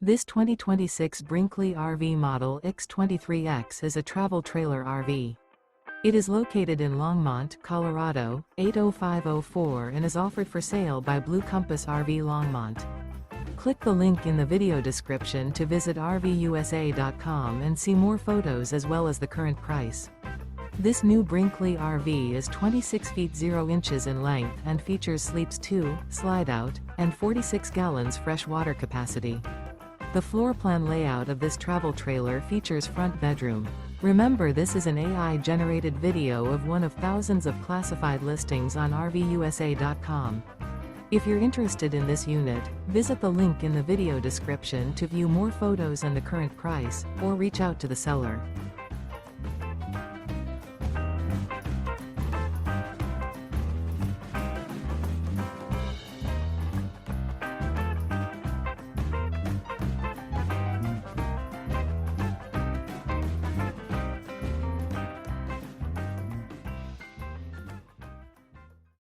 This 2026 Brinkley RV Model Ix 23X is a travel trailer RV. It is located in Longmont, Colorado, 80504 and is offered for sale by Blue Compass RV Longmont. Click the link in the video description to visit RVUSA.com and see more photos as well as the current price. This new Brinkley RV is 26 feet 0 inches in length and features sleeps 2, slide-out, and 46 gallons fresh water capacity. The floor plan layout of this travel trailer features front bedroom. Remember, this is an AI-generated video of one of thousands of classified listings on RVUSA.com. If you're interested in this unit, visit the link in the video description to view more photos and the current price, or reach out to the seller.